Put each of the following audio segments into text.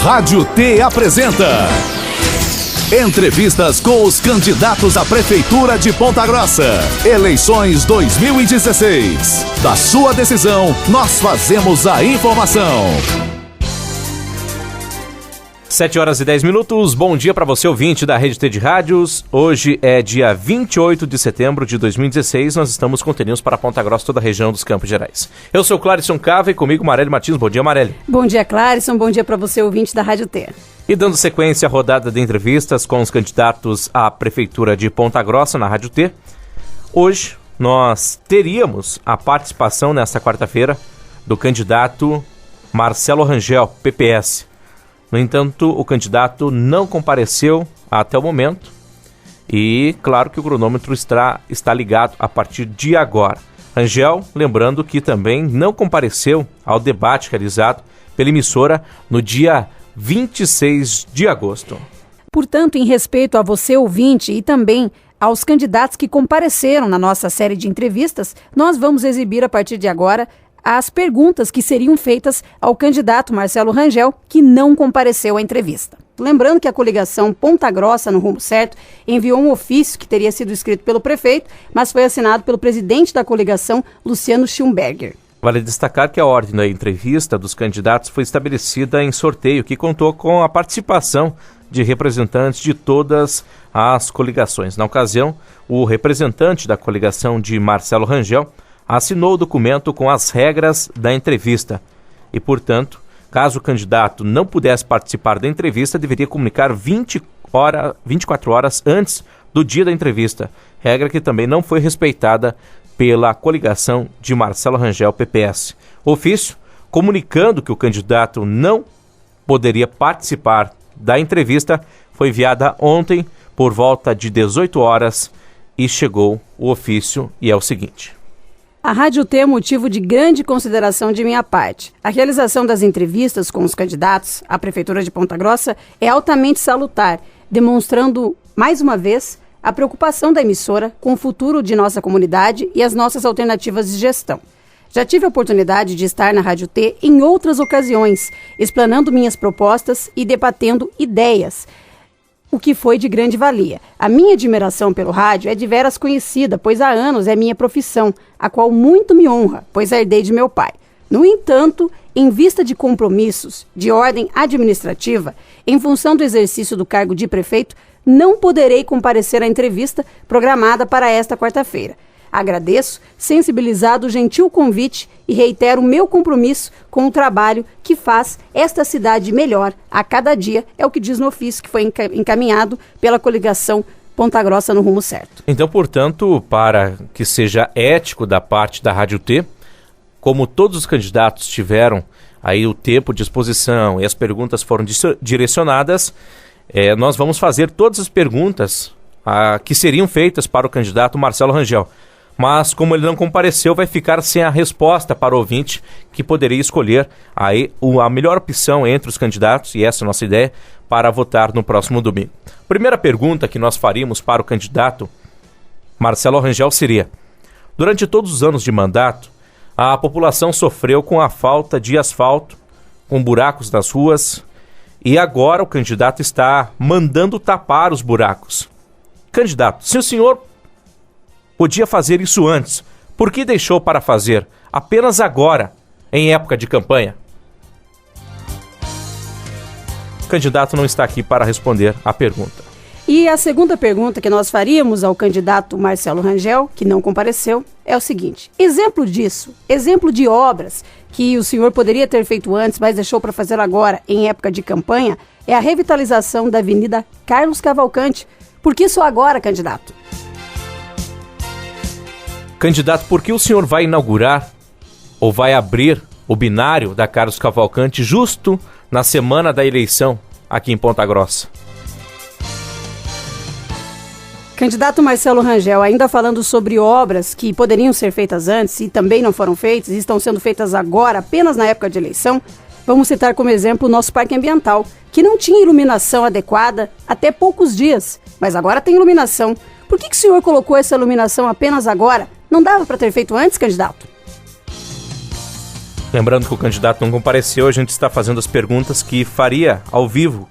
Rádio T apresenta Entrevistas com os candidatos à Prefeitura de Ponta Grossa. Eleições 2016. Da sua decisão, nós fazemos a informação. 7h10. Bom dia para você, ouvinte da Rede T de Rádios. Hoje é dia 28 de setembro de 2016. Nós estamos com news para Ponta Grossa, toda a região dos Campos Gerais. Eu sou Clárison Cava e comigo Marely Martins. Bom dia, Marely. Bom dia, Clárison. Bom dia para você, ouvinte da Rádio T. E dando sequência à rodada de entrevistas com os candidatos à Prefeitura de Ponta Grossa na Rádio T, hoje nós teríamos a participação nesta quarta-feira do candidato Marcelo Rangel, PPS. No entanto, o candidato não compareceu até o momento e, claro, que o cronômetro está ligado a partir de agora. Rangel, lembrando que também não compareceu ao debate realizado pela emissora no dia 26 de agosto. Portanto, em respeito a você, ouvinte, e também aos candidatos que compareceram na nossa série de entrevistas, nós vamos exibir a partir de agora as perguntas que seriam feitas ao candidato Marcelo Rangel, que não compareceu à entrevista. Lembrando que a coligação Ponta Grossa no Rumo Certo enviou um ofício que teria sido escrito pelo prefeito, mas foi assinado pelo presidente da coligação, Luciano Schumberger. Vale destacar que a ordem da entrevista dos candidatos foi estabelecida em sorteio, que contou com a participação de representantes de todas as coligações. Na ocasião, o representante da coligação de Marcelo Rangel assinou o documento com as regras da entrevista e, portanto, caso o candidato não pudesse participar da entrevista, deveria comunicar 24 horas antes do dia da entrevista, regra que também não foi respeitada pela coligação de Marcelo Rangel, PPS. Ofício comunicando que o candidato não poderia participar da entrevista foi enviada ontem por volta de 18 horas e chegou o ofício e é o seguinte: a Rádio T é motivo de grande consideração de minha parte. A realização das entrevistas com os candidatos à Prefeitura de Ponta Grossa é altamente salutar, demonstrando, mais uma vez, a preocupação da emissora com o futuro de nossa comunidade e as nossas alternativas de gestão. Já tive a oportunidade de estar na Rádio T em outras ocasiões, explanando minhas propostas e debatendo ideias, o que foi de grande valia. A minha admiração pelo rádio é de veras conhecida, pois há anos é minha profissão, a qual muito me honra, pois herdei de meu pai. No entanto, em vista de compromissos de ordem administrativa, em função do exercício do cargo de prefeito, não poderei comparecer à entrevista programada para esta quarta-feira. Agradeço, sensibilizado o gentil convite e reitero o meu compromisso com o trabalho que faz esta cidade melhor a cada dia, é o que diz no ofício que foi encaminhado pela coligação Ponta Grossa no Rumo Certo. Então, portanto, para que seja ético da parte da Rádio T, como todos os candidatos tiveram aí o tempo de exposição e as perguntas foram direcionadas, nós vamos fazer todas as perguntas que seriam feitas para o candidato Marcelo Rangel. Mas, como ele não compareceu, vai ficar sem a resposta para o ouvinte, que poderia escolher aí a melhor opção entre os candidatos, e essa é a nossa ideia, para votar no próximo domingo. Primeira pergunta que nós faríamos para o candidato Marcelo Rangel seria: durante todos os anos de mandato, a população sofreu com a falta de asfalto, com buracos nas ruas, e agora o candidato está mandando tapar os buracos. Candidato, se o senhor podia fazer isso antes, por que deixou para fazer apenas agora, em época de campanha? O candidato não está aqui para responder a pergunta. E a segunda pergunta que nós faríamos ao candidato Marcelo Rangel, que não compareceu, é o seguinte: exemplo disso, exemplo de obras que o senhor poderia ter feito antes, mas deixou para fazer agora, em época de campanha, é a revitalização da Avenida Carlos Cavalcante. Por que só agora, candidato? Candidato, por que o senhor vai inaugurar ou vai abrir o binário da Carlos Cavalcante justo na semana da eleição aqui em Ponta Grossa? Candidato Marcelo Rangel, ainda falando sobre obras que poderiam ser feitas antes e também não foram feitas e estão sendo feitas agora apenas na época de eleição, vamos citar como exemplo o nosso parque ambiental, que não tinha iluminação adequada até poucos dias, mas agora tem iluminação. Por que o senhor colocou essa iluminação apenas agora? Não dava para ter feito antes, candidato? Lembrando que o candidato não compareceu, a gente está fazendo as perguntas que faria ao vivo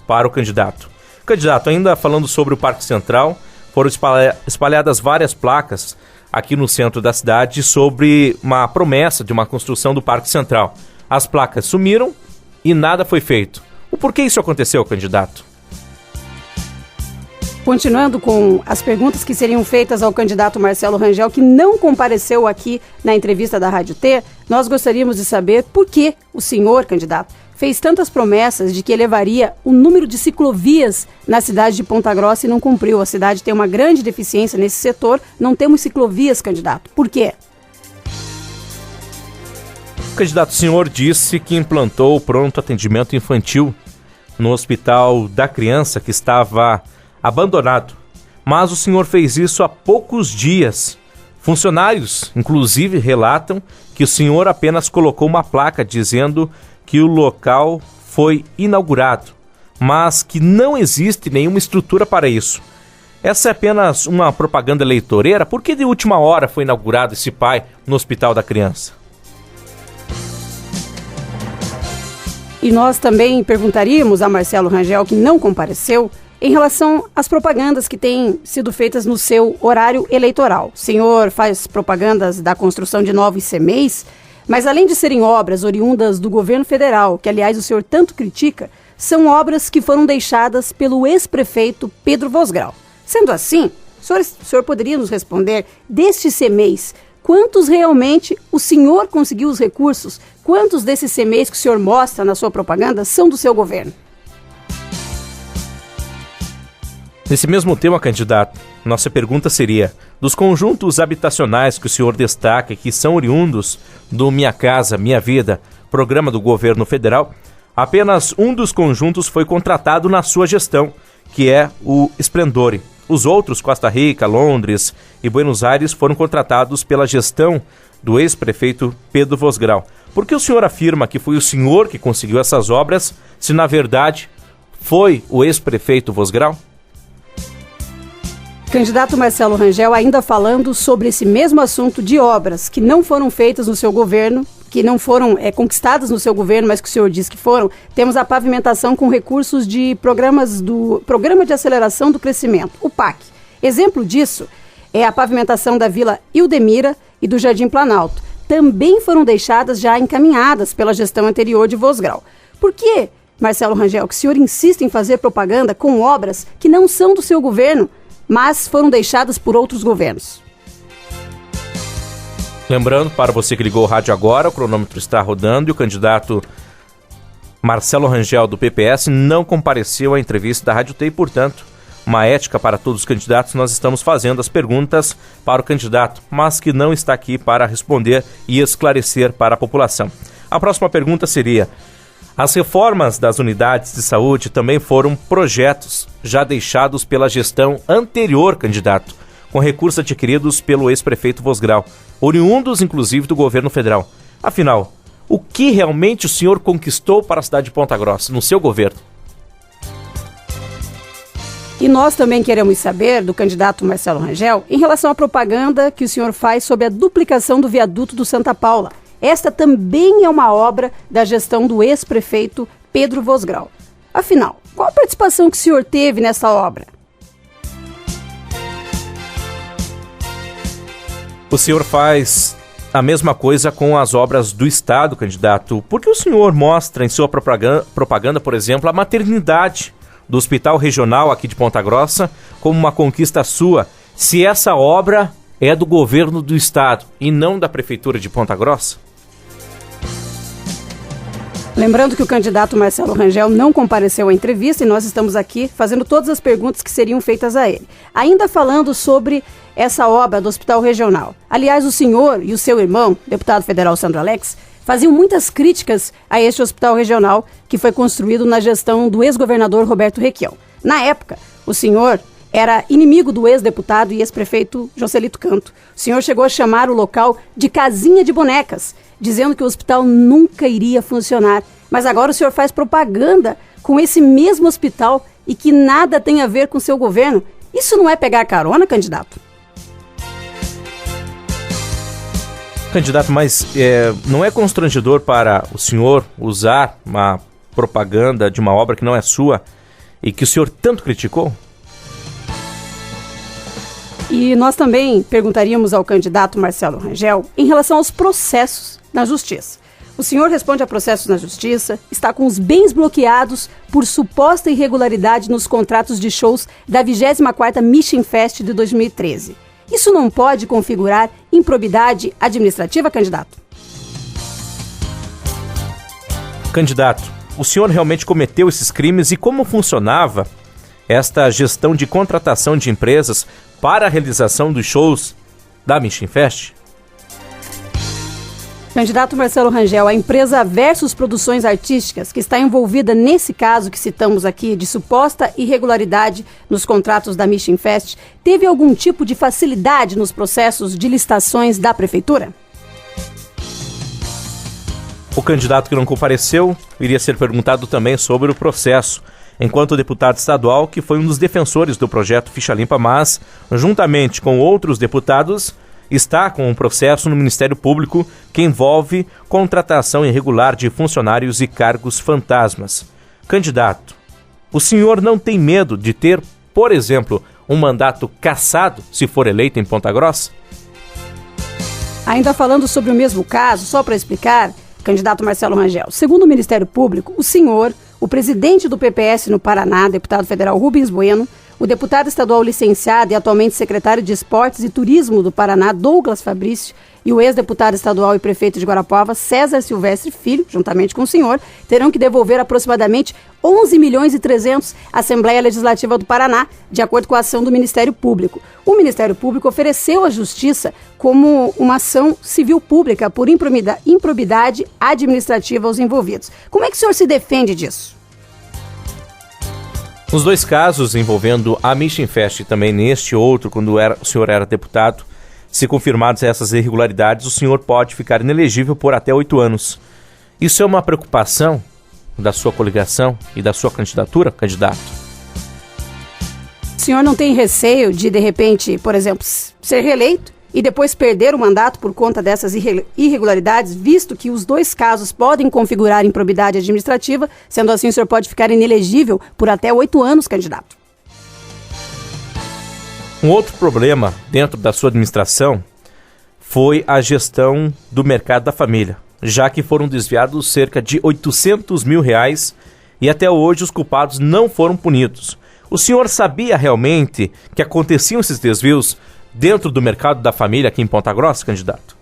para o candidato. Candidato, ainda falando sobre o Parque Central, foram espalhadas várias placas aqui no centro da cidade sobre uma promessa de uma construção do Parque Central. As placas sumiram e nada foi feito. O porquê isso aconteceu, candidato? Continuando com as perguntas que seriam feitas ao candidato Marcelo Rangel, que não compareceu aqui na entrevista da Rádio T, nós gostaríamos de saber por que o senhor, candidato, fez tantas promessas de que elevaria o número de ciclovias na cidade de Ponta Grossa e não cumpriu. A cidade tem uma grande deficiência nesse setor, não temos ciclovias, candidato. Por quê? Candidato, o senhor disse que implantou o pronto atendimento infantil no Hospital da Criança, que estava abandonado. Mas o senhor fez isso há poucos dias. Funcionários, inclusive, relatam que o senhor apenas colocou uma placa dizendo que o local foi inaugurado, mas que não existe nenhuma estrutura para isso. Essa é apenas uma propaganda eleitoreira? Por que de última hora foi inaugurado esse PAI no Hospital da Criança? E nós também perguntaríamos a Marcelo Rangel, que não compareceu, em relação às propagandas que têm sido feitas no seu horário eleitoral. O senhor faz propagandas da construção de novos ICMEIs, mas além de serem obras oriundas do governo federal, que aliás o senhor tanto critica, são obras que foram deixadas pelo ex-prefeito Pedro Vosgrau. Sendo assim, o senhor poderia nos responder, destes ICMEIs, quantos realmente o senhor conseguiu os recursos? Quantos desses ICMEIs que o senhor mostra na sua propaganda são do seu governo? Nesse mesmo tema, candidato, nossa pergunta seria: dos conjuntos habitacionais que o senhor destaca e que são oriundos do Minha Casa, Minha Vida, programa do governo federal, apenas um dos conjuntos foi contratado na sua gestão, que é o Esplendore. Os outros, Costa Rica, Londres e Buenos Aires, foram contratados pela gestão do ex-prefeito Pedro Vosgrau. Por que o senhor afirma que foi o senhor que conseguiu essas obras, se na verdade foi o ex-prefeito Vosgrau? Candidato Marcelo Rangel, ainda falando sobre esse mesmo assunto de obras que não foram feitas no seu governo, que não foram conquistadas no seu governo, mas que o senhor diz que foram, temos a pavimentação com recursos de programas do Programa de Aceleração do Crescimento, o PAC. Exemplo disso é a pavimentação da Vila Ildemira e do Jardim Planalto. Também foram deixadas já encaminhadas pela gestão anterior de Vosgrau. Por que, Marcelo Rangel, que o senhor insiste em fazer propaganda com obras que não são do seu governo, mas foram deixadas por outros governos? Lembrando, para você que ligou o rádio agora, o cronômetro está rodando e o candidato Marcelo Rangel, do PPS, não compareceu à entrevista da Rádio T e, portanto, uma ética para todos os candidatos, nós estamos fazendo as perguntas para o candidato, mas que não está aqui para responder e esclarecer para a população. A próxima pergunta seria: as reformas das unidades de saúde também foram projetos já deixados pela gestão anterior, candidato, com recursos adquiridos pelo ex-prefeito Vosgrau, oriundos inclusive do governo federal. Afinal, o que realmente o senhor conquistou para a cidade de Ponta Grossa, no seu governo? E nós também queremos saber do candidato Marcelo Rangel em relação à propaganda que o senhor faz sobre a duplicação do viaduto do Santa Paula. Esta também é uma obra da gestão do ex-prefeito Pedro Vosgrau. Afinal, qual a participação que o senhor teve nessa obra? O senhor faz a mesma coisa com as obras do Estado, candidato. Por que o senhor mostra em sua propaganda, por exemplo, a maternidade do Hospital Regional aqui de Ponta Grossa como uma conquista sua, se essa obra é do governo do Estado e não da Prefeitura de Ponta Grossa? Lembrando que o candidato Marcelo Rangel não compareceu à entrevista e nós estamos aqui fazendo todas as perguntas que seriam feitas a ele. Ainda falando sobre essa obra do Hospital Regional. Aliás, o senhor e o seu irmão, deputado federal Sandro Alex, faziam muitas críticas a este hospital regional que foi construído na gestão do ex-governador Roberto Requião. Na época, o senhor era inimigo do ex-deputado e ex-prefeito Joselito Canto. O senhor chegou a chamar o local de casinha de bonecas, dizendo que o hospital nunca iria funcionar. Mas agora o senhor faz propaganda com esse mesmo hospital e que nada tem a ver com seu governo. Isso não é pegar carona, candidato? Candidato, mas não é constrangedor para o senhor usar uma propaganda de uma obra que não é sua e que o senhor tanto criticou? E nós também perguntaríamos ao candidato Marcelo Rangel em relação aos processos na Justiça. O senhor responde a processos na Justiça, está com os bens bloqueados por suposta irregularidade nos contratos de shows da 24ª Mission Fest de 2013. Isso não pode configurar improbidade administrativa, candidato? Candidato, o senhor realmente cometeu esses crimes e como funcionava esta gestão de contratação de empresas para a realização dos shows da Mission Fest? Candidato Marcelo Rangel, a empresa Versus Produções Artísticas, que está envolvida nesse caso que citamos aqui de suposta irregularidade nos contratos da Mission Fest, teve algum tipo de facilidade nos processos de licitações da Prefeitura? O candidato que não compareceu iria ser perguntado também sobre o processo, enquanto deputado estadual que foi um dos defensores do projeto Ficha Limpa, mas, juntamente com outros deputados, está com um processo no Ministério Público que envolve contratação irregular de funcionários e cargos fantasmas. Candidato, o senhor não tem medo de ter, por exemplo, um mandato cassado se for eleito em Ponta Grossa? Ainda falando sobre o mesmo caso, só para explicar, candidato Marcelo Rangel, segundo o Ministério Público, o senhor, o presidente do PPS no Paraná, deputado federal Rubens Bueno, o deputado estadual licenciado e atualmente secretário de Esportes e Turismo do Paraná, Douglas Fabrício, e o ex-deputado estadual e prefeito de Guarapuava, César Silvestre Filho, juntamente com o senhor, terão que devolver aproximadamente 11 milhões e 300 à Assembleia Legislativa do Paraná, de acordo com a ação do Ministério Público. O Ministério Público ofereceu à Justiça como uma ação civil pública por improbidade administrativa aos envolvidos. Como é que o senhor se defende disso? Nos dois casos envolvendo a Mission Fest e também neste outro, quando o senhor era deputado, se confirmadas essas irregularidades, o senhor pode ficar inelegível por até 8 anos. Isso é uma preocupação da sua coligação e da sua candidatura, candidato? O senhor não tem receio de repente, por exemplo, ser reeleito e depois perder o mandato por conta dessas irregularidades, visto que os dois casos podem configurar improbidade administrativa, sendo assim o senhor pode ficar inelegível por até 8 anos, candidato? Um outro problema dentro da sua administração foi a gestão do mercado da família, já que foram desviados cerca de R$800 mil e até hoje os culpados não foram punidos. O senhor sabia realmente que aconteciam esses desvios dentro do mercado da família aqui em Ponta Grossa, candidato?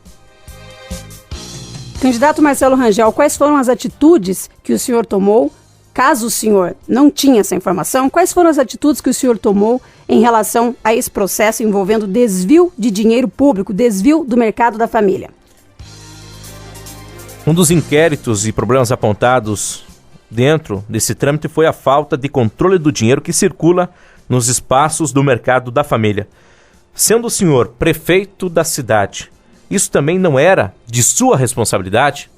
Candidato Marcelo Rangel, quais foram as atitudes que o senhor tomou, caso o senhor não tinha essa informação, quais foram as atitudes que o senhor tomou em relação a esse processo envolvendo desvio de dinheiro público, desvio do mercado da família? Um dos inquéritos e problemas apontados dentro desse trâmite foi a falta de controle do dinheiro que circula nos espaços do mercado da família. Sendo o senhor prefeito da cidade, isso também não era de sua responsabilidade?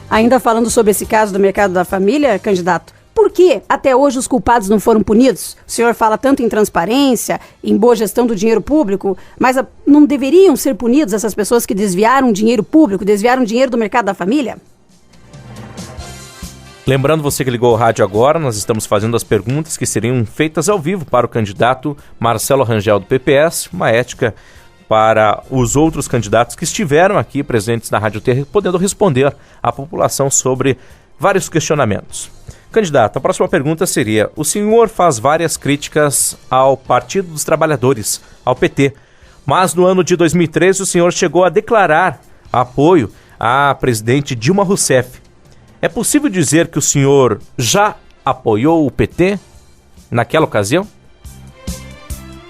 Ainda falando sobre esse caso do mercado da família, candidato, por que até hoje os culpados não foram punidos? O senhor fala tanto em transparência, em boa gestão do dinheiro público, mas não deveriam ser punidos essas pessoas que desviaram dinheiro público, desviaram dinheiro do mercado da família? Lembrando você que ligou o rádio agora, nós estamos fazendo as perguntas que seriam feitas ao vivo para o candidato Marcelo Rangel do PPS, uma ética para os outros candidatos que estiveram aqui presentes na Rádio T, podendo responder à população sobre vários questionamentos. Candidato, a próxima pergunta seria: o senhor faz várias críticas ao Partido dos Trabalhadores, ao PT, mas no ano de 2013 o senhor chegou a declarar apoio à presidente Dilma Rousseff. É possível dizer que o senhor já apoiou o PT naquela ocasião?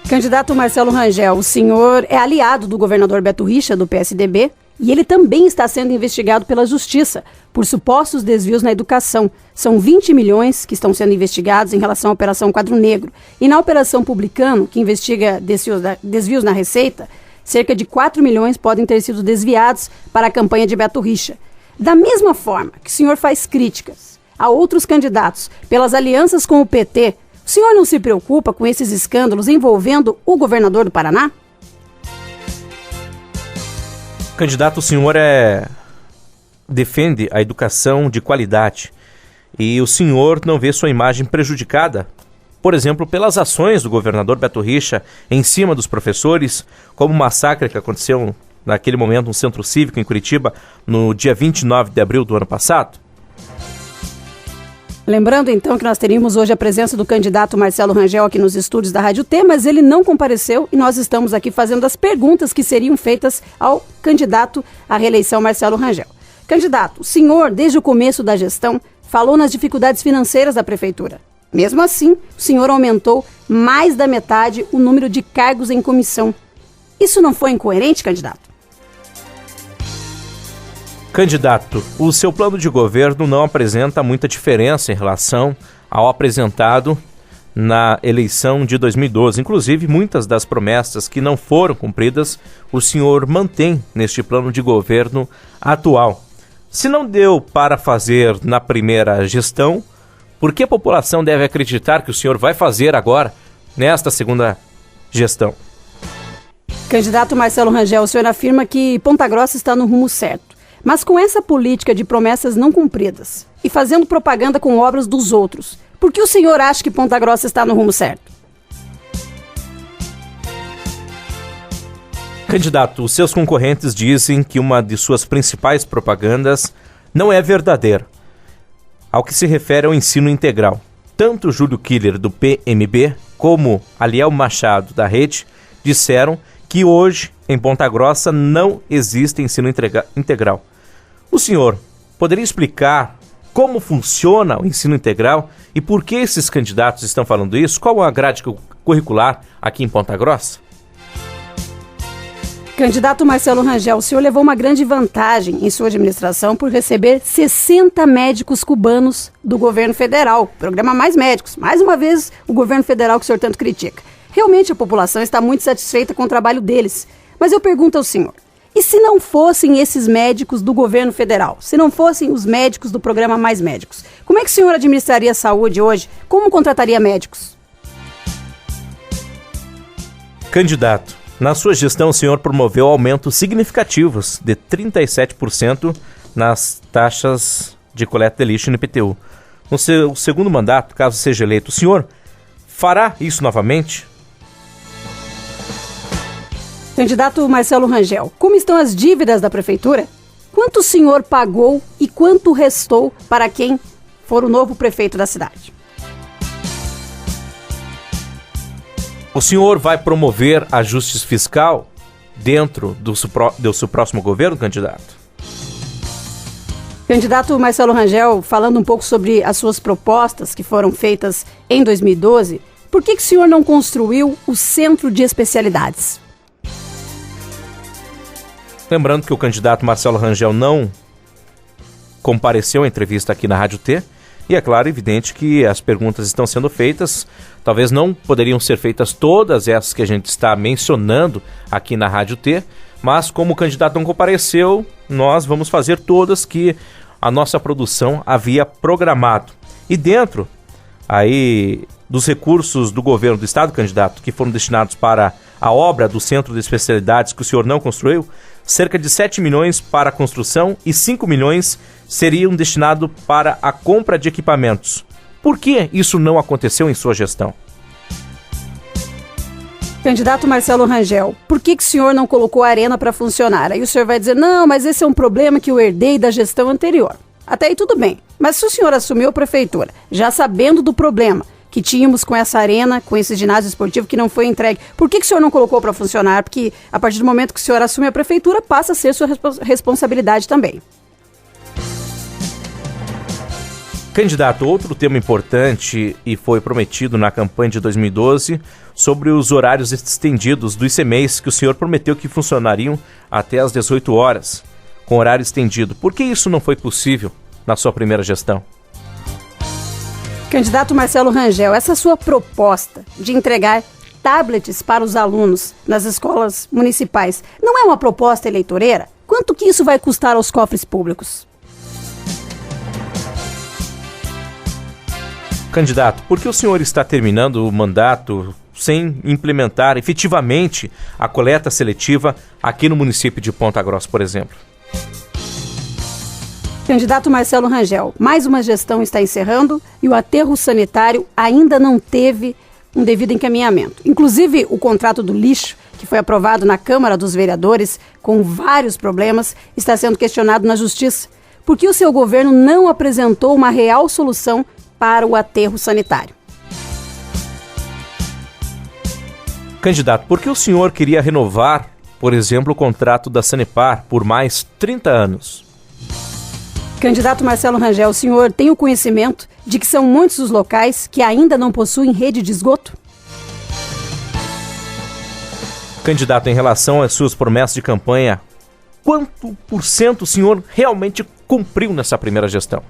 Candidato Marcelo Rangel, o senhor é aliado do governador Beto Richa, do PSDB, e ele também está sendo investigado pela Justiça por supostos desvios na educação. São 20 milhões que estão sendo investigados em relação à Operação Quadro Negro. E na Operação Publicano, que investiga desvios na Receita, cerca de 4 milhões podem ter sido desviados para a campanha de Beto Richa. Da mesma forma que o senhor faz críticas a outros candidatos pelas alianças com o PT, o senhor não se preocupa com esses escândalos envolvendo o governador do Paraná? Candidato, o senhor defende a educação de qualidade e o senhor não vê sua imagem prejudicada, por exemplo, pelas ações do governador Beto Richa em cima dos professores, como o massacre que aconteceu naquele momento no Centro Cívico em Curitiba, no dia 29 de abril do ano passado? Lembrando, então, que nós teríamos hoje a presença do candidato Marcelo Rangel aqui nos estúdios da Rádio T, mas ele não compareceu e nós estamos aqui fazendo as perguntas que seriam feitas ao candidato à reeleição Marcelo Rangel. Candidato, o senhor, desde o começo da gestão, falou nas dificuldades financeiras da prefeitura. Mesmo assim, o senhor aumentou mais da metade o número de cargos em comissão. Isso não foi incoerente, candidato? Candidato, o seu plano de governo não apresenta muita diferença em relação ao apresentado na eleição de 2012. Inclusive, muitas das promessas que não foram cumpridas, o senhor mantém neste plano de governo atual. Se não deu para fazer na primeira gestão, por que a população deve acreditar que o senhor vai fazer agora, nesta segunda gestão? Candidato Marcelo Rangel, o senhor afirma que Ponta Grossa está no rumo certo. Mas com essa política de promessas não cumpridas e fazendo propaganda com obras dos outros, por que o senhor acha que Ponta Grossa está no rumo certo? Candidato, os seus concorrentes dizem que uma de suas principais propagandas não é verdadeira, ao que se refere ao ensino integral. Tanto Júlio Killer, do PMB, como Aliel Machado, da Rede, disseram que hoje, em Ponta Grossa, não existe ensino integral. O senhor poderia explicar como funciona o ensino integral e por que esses candidatos estão falando isso? Qual a grade curricular aqui em Ponta Grossa? Candidato Marcelo Rangel, o senhor levou uma grande vantagem em sua administração por receber 60 médicos cubanos do governo federal, programa Mais Médicos. Mais uma vez, o governo federal que o senhor tanto critica. Realmente a população está muito satisfeita com o trabalho deles. Mas eu pergunto ao senhor, e se não fossem esses médicos do governo federal? Se não fossem os médicos do programa Mais Médicos? Como é que o senhor administraria a saúde hoje? Como contrataria médicos? Candidato, na sua gestão o senhor promoveu aumentos significativos de 37% nas taxas de coleta de lixo no IPTU. No seu segundo mandato, caso seja eleito, o senhor fará isso novamente? Candidato Marcelo Rangel, como estão as dívidas da prefeitura? Quanto o senhor pagou e quanto restou para quem for o novo prefeito da cidade? O senhor vai promover ajustes fiscal dentro do seu próximo governo, candidato? Candidato Marcelo Rangel, falando um pouco sobre as suas propostas que foram feitas em 2012, por que o senhor não construiu o Centro de Especialidades? Lembrando que o candidato Marcelo Rangel não compareceu à entrevista aqui na Rádio T. E é claro, evidente que as perguntas estão sendo feitas. Talvez não poderiam ser feitas todas essas que a gente está mencionando aqui na Rádio T. Mas como o candidato não compareceu, nós vamos fazer todas que a nossa produção havia programado. E dentro aí dos recursos do governo do estado, candidato, que foram destinados para a obra do Centro de Especialidades que o senhor não construiu, cerca de 7 milhões para a construção e 5 milhões seriam destinados para a compra de equipamentos. Por que isso não aconteceu em sua gestão? Candidato Marcelo Rangel, por que o senhor não colocou a arena para funcionar? Aí o senhor vai dizer, não, mas esse é um problema que eu herdei da gestão anterior. Até aí tudo bem, mas se o senhor assumiu a prefeitura, já sabendo do problema que tínhamos com essa arena, com esse ginásio esportivo que não foi entregue, por que o senhor não colocou para funcionar? Porque a partir do momento que o senhor assume a prefeitura, passa a ser sua responsabilidade também. Candidato, outro tema importante e foi prometido na campanha de 2012 sobre os horários estendidos dos ICMEIs que o senhor prometeu que funcionariam até às 18 horas, com horário estendido. Por que isso não foi possível na sua primeira gestão? Candidato Marcelo Rangel, essa sua proposta de entregar tablets para os alunos nas escolas municipais não é uma proposta eleitoreira? Quanto que isso vai custar aos cofres públicos? Candidato, por que o senhor está terminando o mandato sem implementar efetivamente a coleta seletiva aqui no município de Ponta Grossa, por exemplo. Candidato Marcelo Rangel, mais uma gestão está encerrando e o aterro sanitário ainda não teve um devido encaminhamento. Inclusive, o contrato do lixo, que foi aprovado na Câmara dos Vereadores com vários problemas, está sendo questionado na Justiça. Por que o seu governo não apresentou uma real solução para o aterro sanitário? Candidato, por que o senhor queria renovar, por exemplo, o contrato da Sanepar por mais 30 anos? Candidato Marcelo Rangel, o senhor tem o conhecimento de que são muitos os locais que ainda não possuem rede de esgoto? Candidato, em relação às suas promessas de campanha, quanto por cento o senhor realmente cumpriu nessa primeira gestão?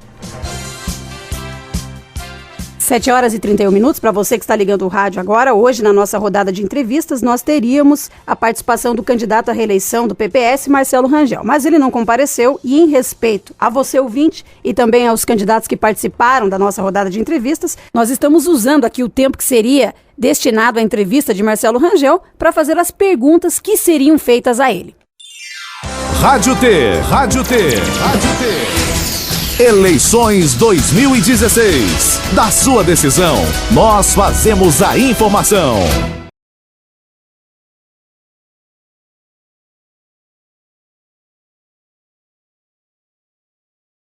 7h31 para você que está ligando o rádio agora. Hoje, na nossa rodada de entrevistas, nós teríamos a participação do candidato à reeleição do PPS, Marcelo Rangel. Mas ele não compareceu e, em respeito a você, ouvinte, e também aos candidatos que participaram da nossa rodada de entrevistas, nós estamos usando aqui o tempo que seria destinado à entrevista de Marcelo Rangel para fazer as perguntas que seriam feitas a ele. Rádio T, Rádio T, Rádio T. Eleições 2016. Da sua decisão, nós fazemos a informação.